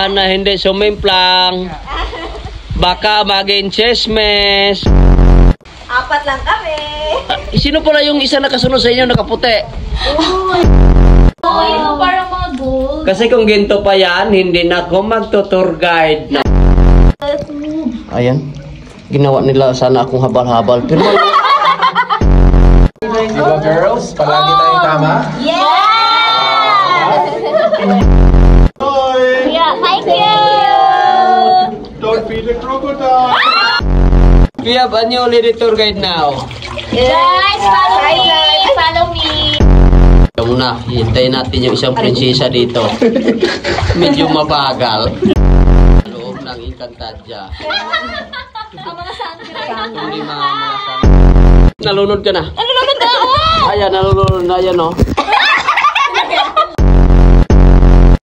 Na hindi sumimplang. Baka maging chismes. 4 lang kami. Sino pala yung isa na kasunod sa inyo nakaputi? Ito parang mga gold. Kasi kung ginto pa yan, hindi na ako magtutour guide. Ayan. Ginawa nila sana akong habal-habal. Pero Diba girls? Palagi tayong tama? Yes! Yeah, thank you! Don't feed the crocodile! we have a new lady tour guide now. Guys, follow me! Follow me! Ikaw muna, hintayin natin yung isang prinsesa dito. Medyo mabagal. Loob ng Encantadia. Ang mga sangre. Nalunod ka na. Nalulunod na ako! Ayan, nalunod na yan, oh.